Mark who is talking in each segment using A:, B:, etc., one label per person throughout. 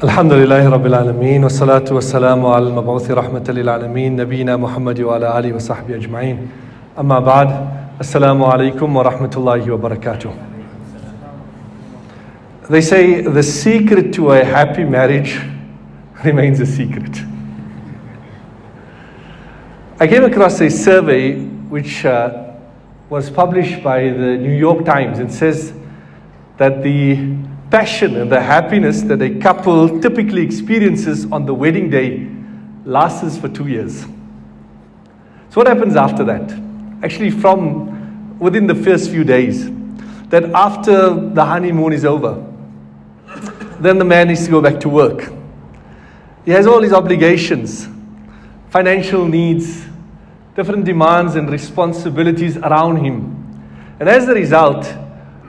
A: الحمد لله رب العالمين والصلاة والسلام على المبعوث رحمة للعالمين نبينا محمد وعلى آله وصحبه أجمعين أما بعد السلام عليكم ورحمة الله وبركاته. They say the secret to a happy marriage remains a secret. I came across a survey which was published by the New York Times and says that the passion and the happiness that a couple typically experiences on the wedding day lasts for 2 years. So what happens after that? Actually from within the first few days, that after the honeymoon is over, then the man needs to go back to work. He has all his obligations, financial needs, different demands and responsibilities around him. And as a result,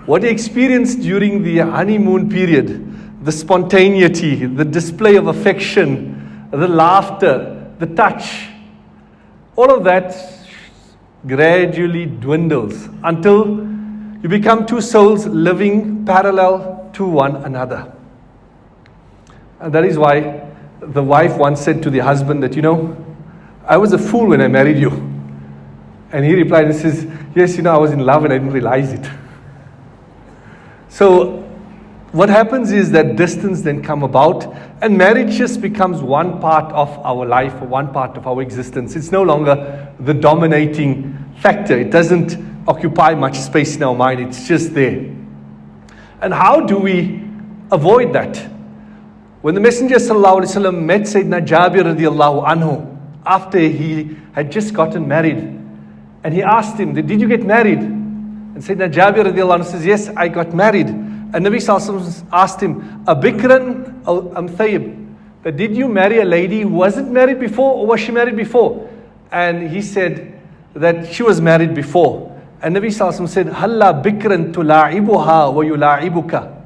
A: what he experienced during the honeymoon period, the spontaneity, the display of affection, the laughter, the touch, all of that gradually dwindles until you become two souls living parallel to one another. And that is why the wife once said to the husband that, I was a fool when I married you. And he replied and says, yes, I was in love and I didn't realize it. So what happens is that distance then come about and marriage just becomes one part of our life, or one part of our existence. It's no longer the dominating factor. It doesn't occupy much space in our mind. It's just there. And how do we avoid that? When the Messenger sallallahu alaihi wasallam met Sayyidina Jabir radiallahu anhu after he had just gotten married, and he asked him, did you get married? And Sayyidina Jabir radiallahu anhu says, yes, I got married. And Nabi sallallahu alaihi wasallam asked him, Abikran or Thayyib, that did you marry a lady who wasn't married before, or was she married before? And he said that she was married before. And Nabi sallallahu alaihi wasallam said, Halla bikran tula'ibuha wa yula'ibuka.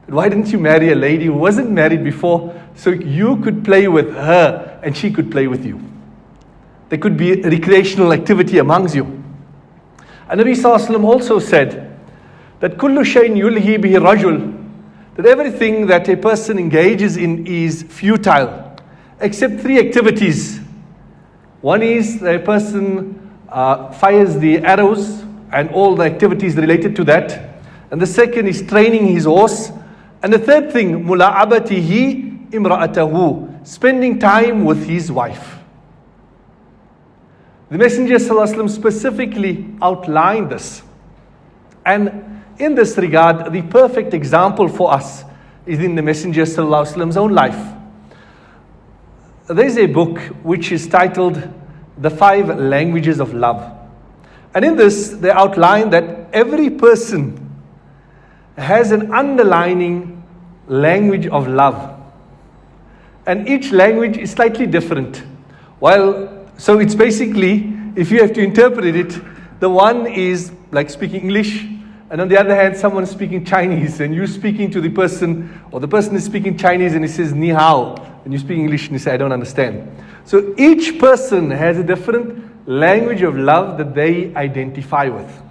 A: Why didn't you marry a lady who wasn't married before, so you could play with her and she could play with you? There could be recreational activity amongst you. And Nabi sallallahu alaihi wasallam also said that kullu shayin yulhi bihi rajul, that everything that a person engages in is futile, except three activities. One is that a person fires the arrows and all the activities related to that. And the second is training his horse. And the third thing, mula'abatihi imra'atahu, spending time with his wife. The Messenger sallallahu alaihi wasallam specifically outlined this. And in this regard, the perfect example for us is in the Messenger sallallahu alaihi wasallam's own life. There is a book which is titled The 5 Languages of Love. And in this, they outline that every person has an underlining language of love. And each language is slightly different. So it's basically, if you have to interpret it, the one is like speaking English, and on the other hand, someone is speaking Chinese, and you're speaking to the person, or the person is speaking Chinese and he says, Ni hao, and you speak English and you say, I don't understand. So each person has a different language of love that they identify with.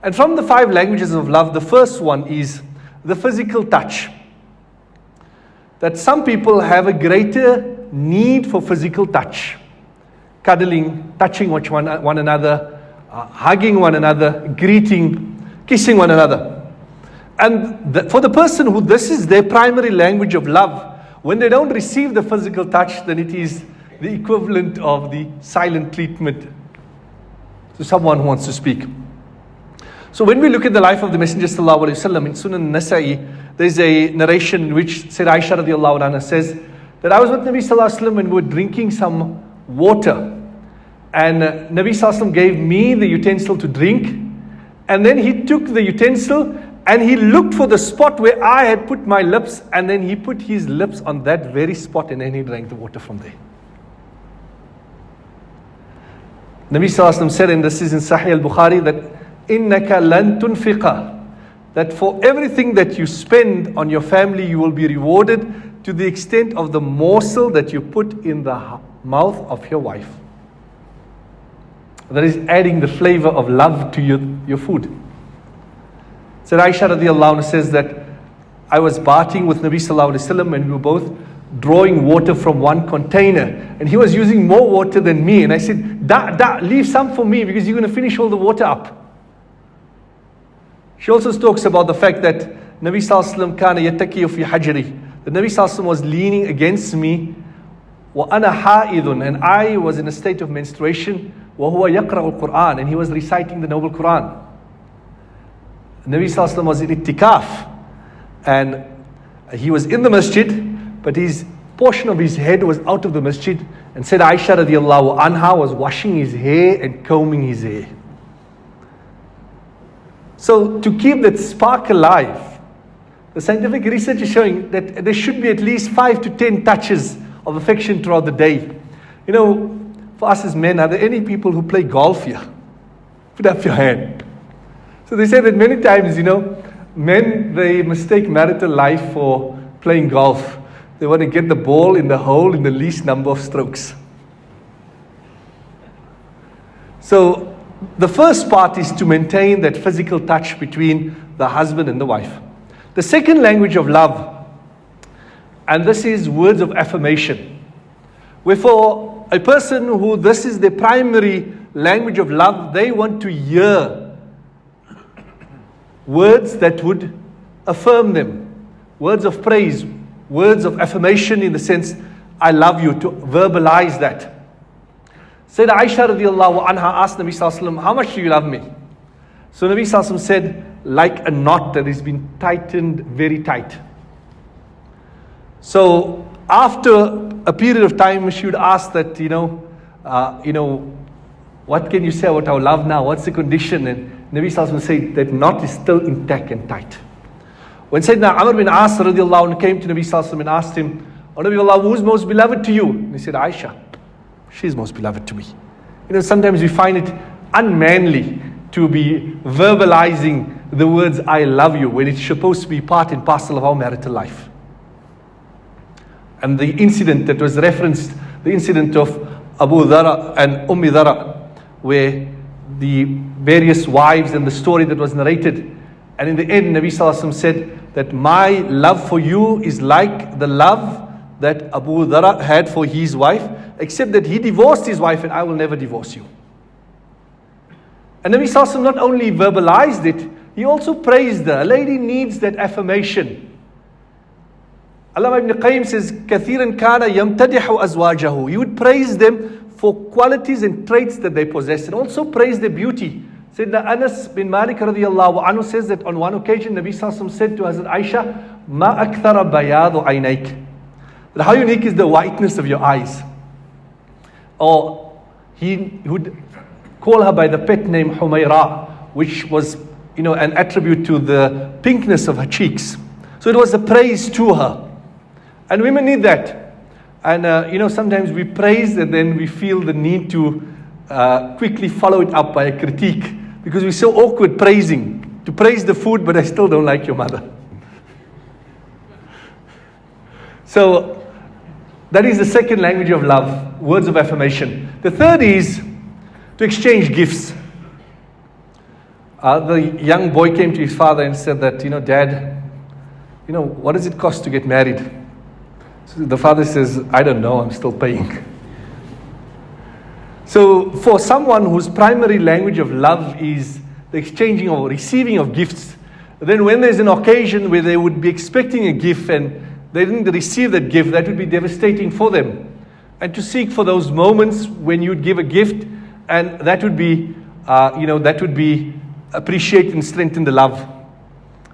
A: And from the 5 languages of love, the first one is the physical touch. That some people have a greater need for physical touch. Cuddling, touching one another, hugging one another, greeting, kissing one another. And for the person who this is their primary language of love, when they don't receive the physical touch, then it is the equivalent of the silent treatment to someone who wants to speak. So when we look at the life of the Messenger sallallahu alaihi wasallam in Sunan Nasa'i, there is a narration in which Sayyida Aisha radiallahu anha says that I was with Nabi sallallahu alaihi wasallam and we were drinking some water. And Nabi sallallahu alaihi wasallam gave me the utensil to drink. And then he took the utensil and he looked for the spot where I had put my lips. And then he put his lips on that very spot and then he drank the water from there. Nabi sallallahu alaihi wasallam said, and this is in Sahih al-Bukhari, that innaka lan tunfiqa, that for everything that you spend on your family, you will be rewarded to the extent of the morsel that you put in the mouth of your wife. That is adding the flavor of love to your food. So Aisha radiallahu anha says that I was bathing with Nabi Sallallahu Alaihi Wasallam, and we were both drawing water from one container, and he was using more water than me, and I said, leave some for me because you're going to finish all the water up. She also talks about the fact that Nabi Sallallahu Alaihi Wasallam kana yattakiyu fi hajri. The Nabi Sallallahu Alaihi Wasallam was leaning against me, wa ana ha'idun, and I was in a state of menstruation, wa huwa yaqra'u al-Quran, and he was reciting the Noble Quran. Nabi Sallallahu Alaihi Wasallam was in ittikaf, and he was in the masjid, but his portion of his head was out of the masjid, and said Aisha radiallahu anha was washing his hair and combing his hair. So to keep that spark alive, the scientific research is showing that there should be at least 5 to 10 touches of affection throughout the day. You know, for us as men, are there any people who play golf here? Put up your hand. So they say that many times, you know, men, they mistake marital life for playing golf. They want to get the ball in the hole in the least number of strokes. So the first part is to maintain that physical touch between the husband and the wife. The second language of love, and this is words of affirmation. Wherefore, a person who this is their primary language of love, they want to hear words that would affirm them, words of praise, words of affirmation in the sense, I love you, to verbalize that. Sayyidah Aisha radiallahu anha asked Nabi Sallallahu Alaihi Wasallam, how much do you love me? So Nabi Sallallahu Alaihi Wasallam said, like a knot that has been tightened very tight. So after a period of time, she would ask that, what can you say about our love now? What's the condition? And Nabi Sallallahu Alaihi Wasallam said that knot is still intact and tight. When Sayyidina Amr bin As radiallahu anhu came to Nabi Sallallahu Alaihi Wasallam and asked him, "O Nabi Allah, who's most beloved to you?" And he said, Aisha. She's most beloved to me. You know, sometimes we find it unmanly to be verbalizing the words I love you when it's supposed to be part and parcel of our marital life. And the incident that was referenced, the incident of Abu Dhara and Ummi Dhara, where the various wives and the story that was narrated, and in the end Nabi Sallallahu Alaihi Wasallam said that my love for you is like the love that Abu Dhara had for his wife, except that he divorced his wife and I will never divorce you. And Nabi Sallallahu Alaihi Wasallam not only verbalized it, he also praised her. A lady needs that affirmation. Allama ibn Qayyim says, كَثِيرًا كَانَ يَمْتَدِحُ أَزْوَاجَهُ. He would praise them for qualities and traits that they possess, and also praise their beauty. Sayyidina Anas bin Malik radiallahu anhu says that on one occasion, Nabi Sallallahu Alaihi Wasallam said to Hazrat Aisha, مَا أَكْثَرَ بَيَاضُ عَيْنَيْكِ. That how unique is the whiteness of your eyes. Or he would call her by the pet name Humayra, which was, an attribute to the pinkness of her cheeks. So it was a praise to her. And women need that. And, sometimes we praise and then we feel the need to quickly follow it up by a critique. Because we're so awkward praising. To praise the food, but I still don't like your mother. So, that is the second language of love, words of affirmation. The third is to exchange gifts. The young boy came to his father and said that, Dad, what does it cost to get married? So the father says, I don't know, I'm still paying. So for someone whose primary language of love is the exchanging or receiving of gifts, then when there's an occasion where they would be expecting a gift and they didn't receive that gift, that would be devastating for them. And to seek for those moments when you'd give a gift, and that would be, appreciate and strengthen the love.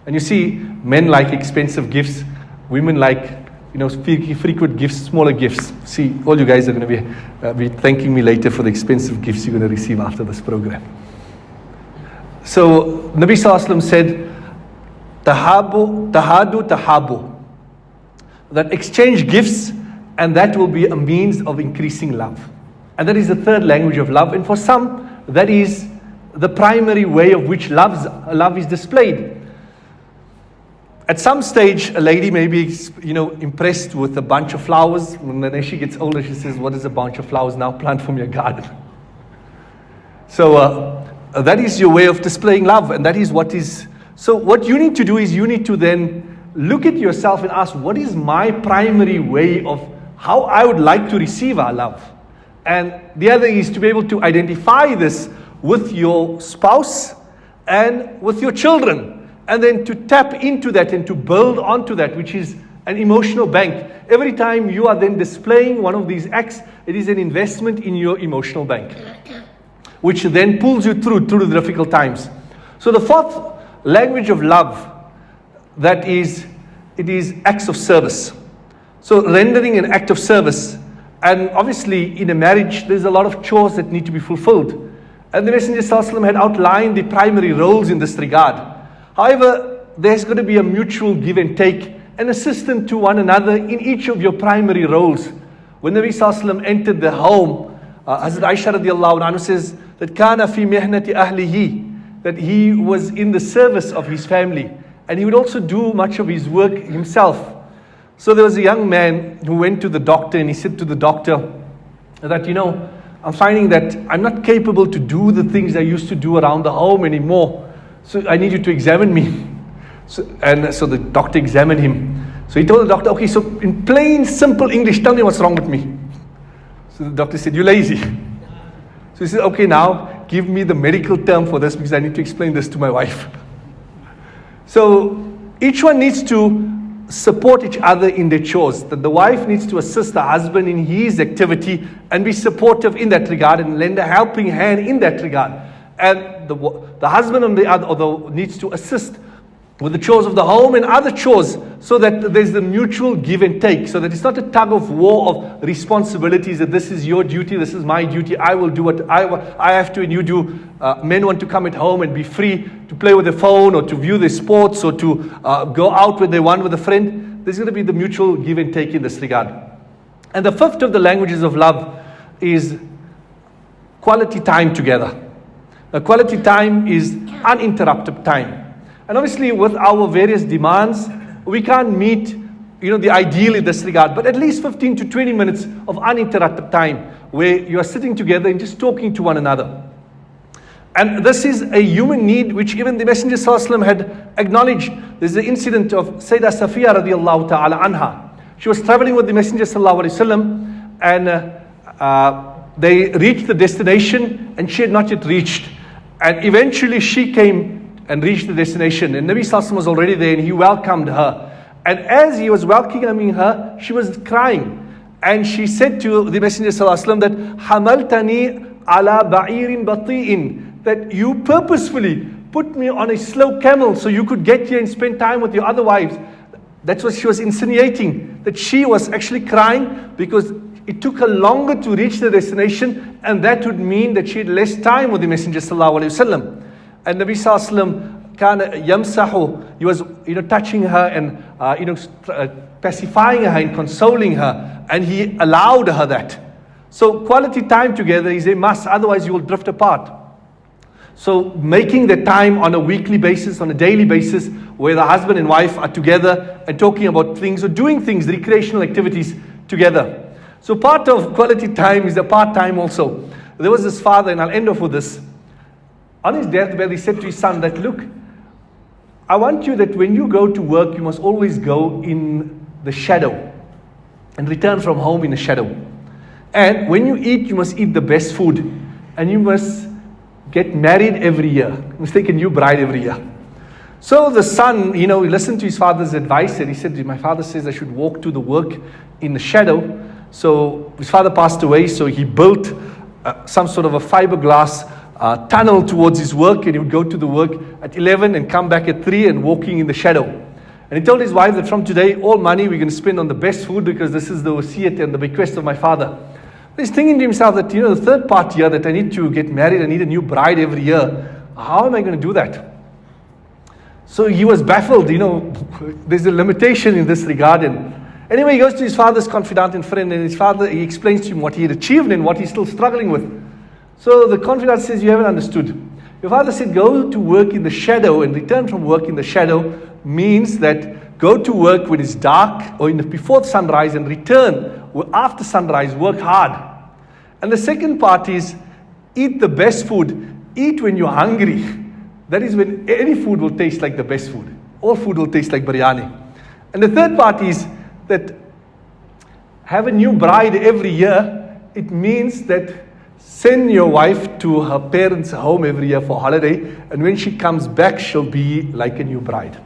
A: And you see, men like expensive gifts, women like, frequent gifts, smaller gifts. See, all you guys are going to be thanking me later for the expensive gifts you're going to receive after this program. So, Nabi Sallallahu Alaihi Wasallam said, tahadu tahabu. That exchange gifts, and that will be a means of increasing love. And that is the third language of love. And for some, that is the primary way of which love is displayed. At some stage, a lady may be, impressed with a bunch of flowers. And then as she gets older, she says, what is a bunch of flowers now? Plant from your garden. So that is your way of displaying love. And that is what is... So what you need to do is you need to then look at yourself and ask, what is my primary way of how I would like to receive our love? And the other is to be able to identify this with your spouse and with your children, and then to tap into that and to build onto that, which is an emotional bank. Every time you are then displaying one of these acts, it is an investment in your emotional bank, which then pulls you through the difficult times. So the fourth language of love, it is acts of service. So rendering an act of service. And obviously in a marriage, there's a lot of chores that need to be fulfilled. And the Messenger ﷺ had outlined the primary roles in this regard. However, there's going to be a mutual give and take, an assistant to one another in each of your primary roles. When the Nabi ﷺ entered the home, Hazrat Aisha radiallahu anhu says that kana fi mihnati ahlihi, that he was in the service of his family, and he would also do much of his work himself. So there was a young man who went to the doctor, and he said to the doctor that, I'm finding that I'm not capable to do the things I used to do around the home anymore. So I need you to examine me. So the doctor examined him. So he told the doctor, okay, so in plain, simple English, tell me what's wrong with me. So the doctor said, you're lazy. So he said, okay, now give me the medical term for this, because I need to explain this to my wife. So each one needs to support each other in their chores. That the wife needs to assist the husband in his activity and be supportive in that regard and lend a helping hand in that regard. And the husband on the other needs to assist with the chores of the home and other chores, so that there's the mutual give and take, so that it's not a tug of war of responsibilities, that this is your duty, this is my duty, I will do what I have to and you do. Men want to come at home and be free to play with their phone or to view their sports or to go out when they want with a friend. There's going to be the mutual give and take in this regard. And the fifth of the languages of love is quality time together. Now, quality time is uninterrupted time. And obviously with our various demands, we can't meet the ideal in this regard, but at least 15 to 20 minutes of uninterrupted time where you are sitting together and just talking to one another. And this is a human need which even the Messenger ﷺ had acknowledged. There's the incident of Sayyidah Safiya radiallahu ta'ala anha. She was traveling with the Messenger ﷺ, and they reached the destination and she had not yet reached. And eventually she came and reached the destination, and Nabi ﷺ was already there, and he welcomed her. And as he was welcoming her, she was crying, and she said to the Messenger ﷺ that hamaltani ala ba'irin bati'in, that you purposefully put me on a slow camel so you could get here and spend time with your other wives. That's what she was insinuating, that she was actually crying because it took her longer to reach the destination, and that would mean that she had less time with the Messenger ﷺ. And Nabi Sallallahu Alaihi Wasallam yamsahu, he was touching her and pacifying her and consoling her, and he allowed her that. So quality time together is a must, otherwise you will drift apart. So making the time on a weekly basis, on a daily basis, where the husband and wife are together and talking about things or doing things, recreational activities together. So part of quality time is a part-time also. There was this father, and I'll end off with this. On his deathbed, he said to his son that, look, I want you that when you go to work, you must always go in the shadow and return from home in the shadow. And when you eat, you must eat the best food. And you must get married every year. You must take a new bride every year. So the son, he listened to his father's advice, and he said, my father says I should walk to the work in the shadow. So his father passed away, so he built some sort of a fiberglass tunnel towards his work, and he would go to the work at 11 and come back at 3 and walking in the shadow. And he told his wife that from today, all money we're going to spend on the best food, because this is the wasiyat and the bequest of my father. He's thinking to himself that, the third part here, that I need to get married, I need a new bride every year. How am I going to do that? So he was baffled, there's a limitation in this regard. And anyway, he goes to his father's confidant and friend, and his father, he explains to him what he had achieved and what he's still struggling with. So the confidant says, you haven't understood. Your father said, go to work in the shadow and return from work in the shadow means that go to work when it's dark or before sunrise, and return after sunrise, work hard. And the second part is eat the best food. Eat when you're hungry. That is when any food will taste like the best food. All food will taste like biryani. And the third part is that have a new bride every year. It means that send your wife to her parents' home every year for holiday, and when she comes back, she'll be like a new bride.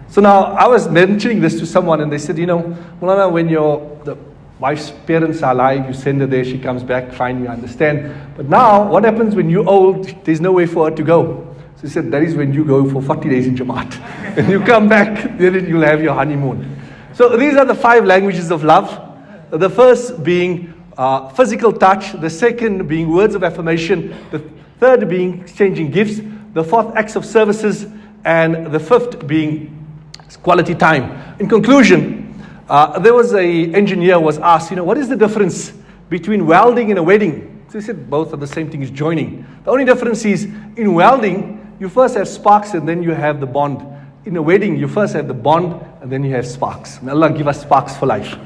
A: So now, I was mentioning this to someone, and they said, Mulana, when the wife's parents are alive, you send her there, she comes back, fine, we understand. But now, what happens when you're old? There's no way for her to go. So he said, that is when you go for 40 days in Jamaat. And you come back, then you'll have your honeymoon. So these are the 5 languages of love. The first being physical touch, the second being words of affirmation, the third being exchanging gifts, the fourth acts of services, and the fifth being quality time. In conclusion, there was an engineer was asked, what is the difference between welding and a wedding? So he said both are the same thing, is joining. The only difference is in welding, you first have sparks and then you have the bond. In a wedding, you first have the bond and then you have sparks. May Allah give us sparks for life.